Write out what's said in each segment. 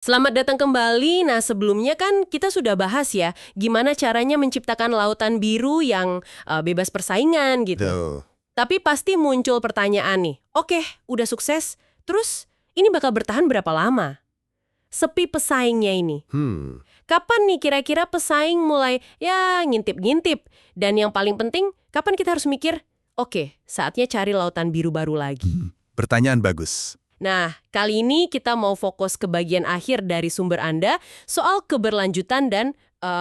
Selamat datang kembali. Nah, sebelumnya kan kita sudah bahas ya, gimana caranya menciptakan lautan biru yang bebas persaingan gitu. Tuh. Tapi pasti muncul pertanyaan nih, oke, udah sukses, terus ini bakal bertahan berapa lama? Sepi pesaingnya ini. Kapan nih kira-kira pesaing mulai ya ngintip-ngintip? Dan yang paling penting, kapan kita harus mikir, oke, saatnya cari lautan biru baru lagi. Pertanyaan bagus. Nah, kali ini kita mau fokus ke bagian akhir dari sumber Anda soal keberlanjutan dan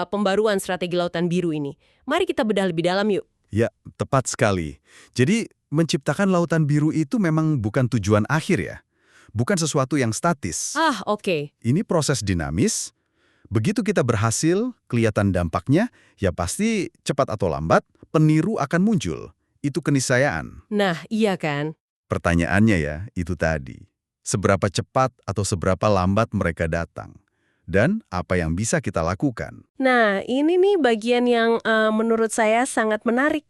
pembaruan strategi lautan biru ini. Mari kita bedah lebih dalam yuk. Ya, tepat sekali. Jadi, menciptakan lautan biru itu memang bukan tujuan akhir ya. Bukan sesuatu yang statis. Oke. Ini proses dinamis. Begitu kita berhasil, kelihatan dampaknya, ya pasti cepat atau lambat, peniru akan muncul. Itu keniscayaan. Nah, iya kan? Pertanyaannya ya, itu tadi. Seberapa cepat atau seberapa lambat mereka datang? Dan apa yang bisa kita lakukan? Nah, ini nih bagian yang menurut saya sangat menarik.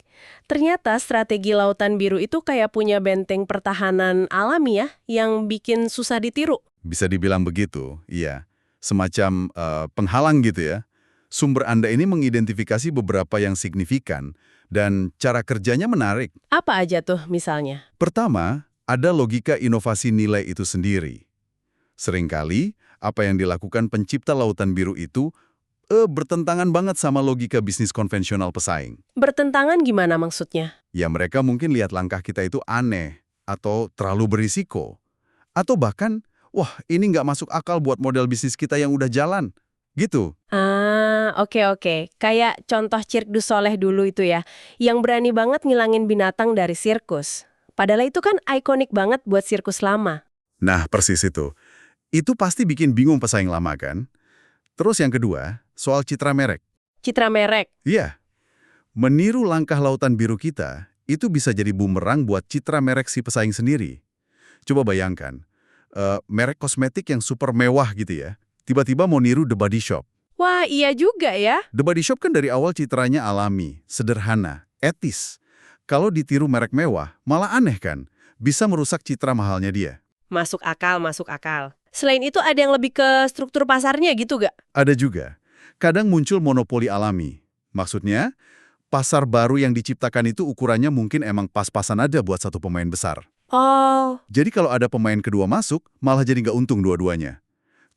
Ternyata strategi lautan biru itu kayak punya benteng pertahanan alami ya, yang bikin susah ditiru. Bisa dibilang begitu, iya. Semacam penghalang gitu ya. Sumber Anda ini mengidentifikasi beberapa yang signifikan, dan cara kerjanya menarik. Apa aja tuh misalnya? Pertama, ada logika inovasi nilai itu sendiri. Seringkali, apa yang dilakukan pencipta lautan biru itu bertentangan banget sama logika bisnis konvensional pesaing. Bertentangan gimana maksudnya? Ya mereka mungkin lihat langkah kita itu aneh, atau terlalu berisiko. Atau bahkan, wah ini nggak masuk akal buat model bisnis kita yang udah jalan. Gitu. Oke. Kayak contoh Cirque du Soleil dulu itu ya, yang berani banget ngilangin binatang dari sirkus. Padahal itu kan ikonik banget buat sirkus lama. Nah, persis itu. Itu pasti bikin bingung pesaing lama kan? Terus yang kedua, soal citra merek. Citra merek. Iya, meniru langkah lautan biru kita, itu bisa jadi bumerang buat citra merek si pesaing sendiri. Coba bayangkan, merek kosmetik yang super mewah gitu ya, tiba-tiba mau niru The Body Shop. Wah, iya juga ya. The Body Shop kan dari awal citranya alami, sederhana, etis. Kalau ditiru merek mewah, malah aneh kan? Bisa merusak citra mahalnya dia. Masuk akal. Selain itu ada yang lebih ke struktur pasarnya gitu gak? Ada juga. Kadang muncul monopoli alami. Maksudnya, pasar baru yang diciptakan itu ukurannya mungkin emang pas-pasan aja buat satu pemain besar. Oh, Jadi kalau ada pemain kedua masuk, malah jadi nggak untung dua-duanya.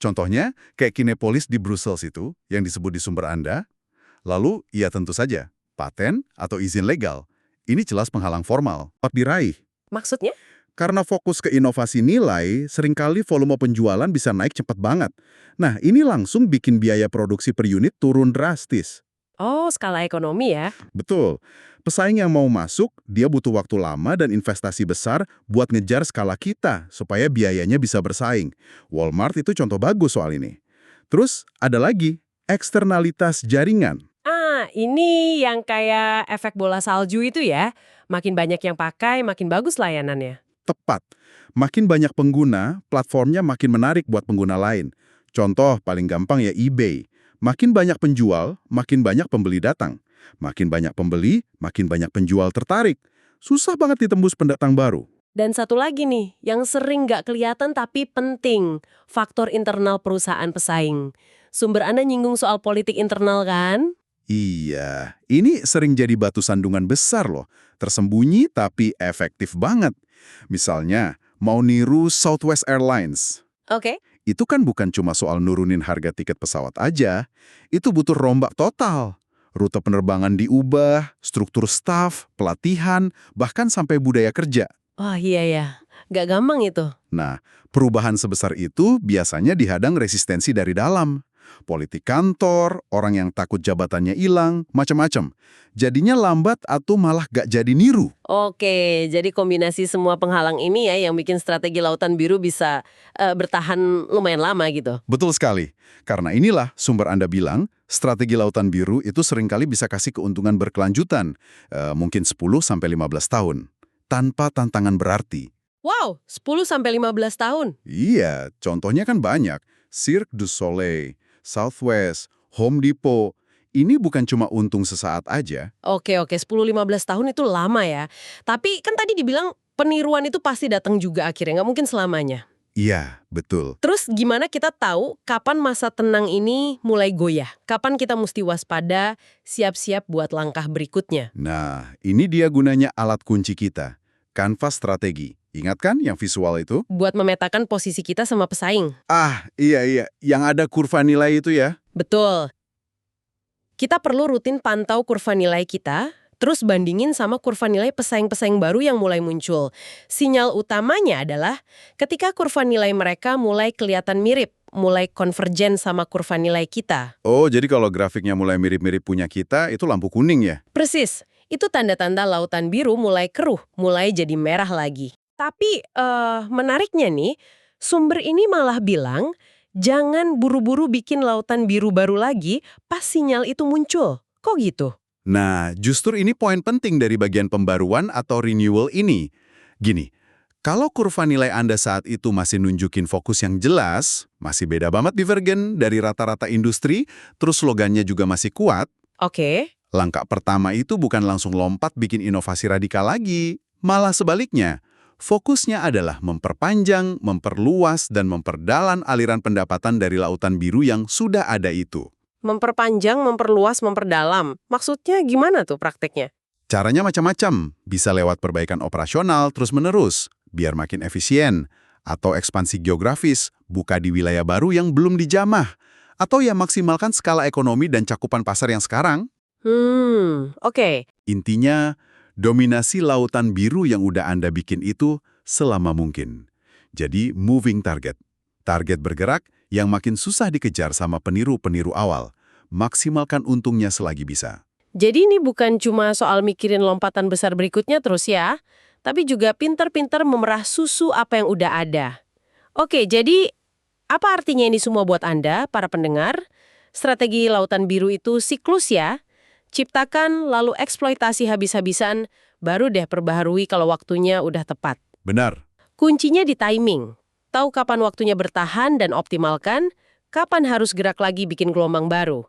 Contohnya, kayak Kinepolis di Brussels itu, yang disebut di sumber Anda. Lalu, ya tentu saja, paten atau izin legal. Ini jelas penghalang formal, dapat diraih. maksudnya? Karena fokus ke inovasi nilai, seringkali volume penjualan bisa naik cepat banget. Nah, ini langsung bikin biaya produksi per unit turun drastis. Oh, skala ekonomi ya. Betul. Pesaing yang mau masuk, dia butuh waktu lama dan investasi besar buat ngejar skala kita, supaya biayanya bisa bersaing. Walmart itu contoh bagus soal ini. Terus, ada lagi, eksternalitas jaringan. Ini yang kayak efek bola salju itu ya. Makin banyak yang pakai, makin bagus layanannya. Tepat. Makin banyak pengguna, platformnya makin menarik buat pengguna lain. Contoh paling gampang ya eBay. Makin banyak penjual, makin banyak pembeli datang. Makin banyak pembeli, makin banyak penjual tertarik. Susah banget ditembus pendatang baru. Dan satu lagi nih, yang sering nggak kelihatan tapi penting, faktor internal perusahaan pesaing. Sumber Anda nyinggung soal politik internal kan? Iya, ini sering jadi batu sandungan besar loh. Tersembunyi tapi efektif banget. Misalnya, mau niru Southwest Airlines. Oke. Itu kan bukan cuma soal nurunin harga tiket pesawat aja. Itu butuh rombak total. Rute penerbangan diubah, struktur staf, pelatihan, bahkan sampai budaya kerja. Wah iya ya, nggak gampang itu. Nah, perubahan sebesar itu biasanya dihadang resistensi dari dalam. Politik kantor, orang yang takut jabatannya hilang, macam-macam. Jadinya lambat atau malah gak jadi niru. Oke, jadi kombinasi semua penghalang ini ya yang bikin strategi lautan biru bisa bertahan lumayan lama gitu. Betul sekali. Karena inilah sumber Anda bilang, strategi lautan biru itu seringkali bisa kasih keuntungan berkelanjutan, mungkin 10-15 tahun, tanpa tantangan berarti. Wow, 10-15 tahun. Iya, contohnya kan banyak. Cirque du Soleil, Southwest, Home Depot. Ini bukan cuma untung sesaat aja. Oke, 10-15 tahun itu lama ya. Tapi kan tadi dibilang peniruan itu pasti datang juga akhirnya, nggak mungkin selamanya. Iya, betul. Terus gimana kita tahu kapan masa tenang ini mulai goyah? Kapan kita mesti waspada, siap-siap buat langkah berikutnya? Nah, ini dia gunanya alat kunci kita. Kanvas strategi. Ingat kan yang visual itu? Buat memetakan posisi kita sama pesaing. Iya. Yang ada kurva nilai itu ya? Betul. Kita perlu rutin pantau kurva nilai kita, terus bandingin sama kurva nilai pesaing-pesaing baru yang mulai muncul. Sinyal utamanya adalah ketika kurva nilai mereka mulai kelihatan mirip, mulai konvergen sama kurva nilai kita. Oh, jadi kalau grafiknya mulai mirip-mirip punya kita, itu lampu kuning ya? Persis, itu tanda-tanda lautan biru mulai keruh, mulai jadi merah lagi. Tapi menariknya nih, sumber ini malah bilang, jangan buru-buru bikin lautan biru baru lagi pas sinyal itu muncul. Kok gitu? Nah, justru ini poin penting dari bagian pembaruan atau renewal ini. Gini, kalau kurva nilai Anda saat itu masih nunjukin fokus yang jelas, masih beda banget divergen dari rata-rata industri, terus slogannya juga masih kuat, Oke. langkah pertama itu bukan langsung lompat bikin inovasi radikal lagi. Malah sebaliknya, fokusnya adalah memperpanjang, memperluas, dan memperdalam aliran pendapatan dari lautan biru yang sudah ada itu. Memperpanjang, memperluas, memperdalam. Maksudnya gimana tuh prakteknya? Caranya macam-macam, bisa lewat perbaikan operasional terus-menerus, biar makin efisien, atau ekspansi geografis, buka di wilayah baru yang belum dijamah, atau ya maksimalkan skala ekonomi dan cakupan pasar yang sekarang. Oke. Intinya, dominasi lautan biru yang udah Anda bikin itu selama mungkin. Jadi, moving target. Target bergerak yang makin susah dikejar sama peniru-peniru awal. Maksimalkan untungnya selagi bisa. Jadi ini bukan cuma soal mikirin lompatan besar berikutnya terus ya, tapi juga pinter-pinter memerah susu apa yang udah ada. Oke, jadi apa artinya ini semua buat Anda, para pendengar? Strategi lautan biru itu siklus ya. Ciptakan, lalu eksploitasi habis-habisan, baru deh perbaharui kalau waktunya udah tepat. Benar. Kuncinya di timing. Tahu kapan waktunya bertahan dan optimalkan, kapan harus gerak lagi bikin gelombang baru.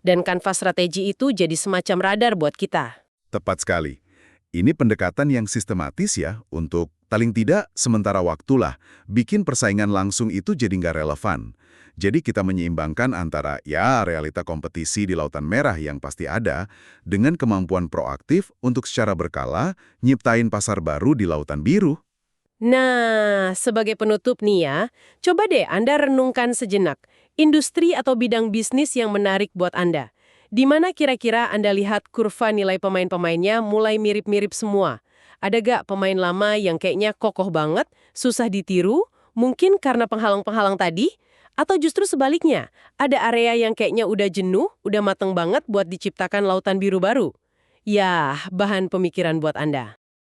Dan kanvas strategi itu jadi semacam radar buat kita. Tepat sekali. Ini pendekatan yang sistematis ya, untuk paling tidak sementara waktulah, bikin persaingan langsung itu jadi nggak relevan. Jadi kita menyeimbangkan antara realita kompetisi di Lautan Merah yang pasti ada, dengan kemampuan proaktif untuk secara berkala nyiptain pasar baru di Lautan Biru. Nah, sebagai penutup nih ya, coba deh Anda renungkan sejenak. Industri atau bidang bisnis yang menarik buat Anda. Di mana kira-kira Anda lihat kurva nilai pemain-pemainnya mulai mirip-mirip semua? Ada gak pemain lama yang kayaknya kokoh banget, susah ditiru, mungkin karena penghalang-penghalang tadi? Atau justru sebaliknya, ada area yang kayaknya udah jenuh, udah mateng banget buat diciptakan lautan biru baru? Ya, bahan pemikiran buat Anda.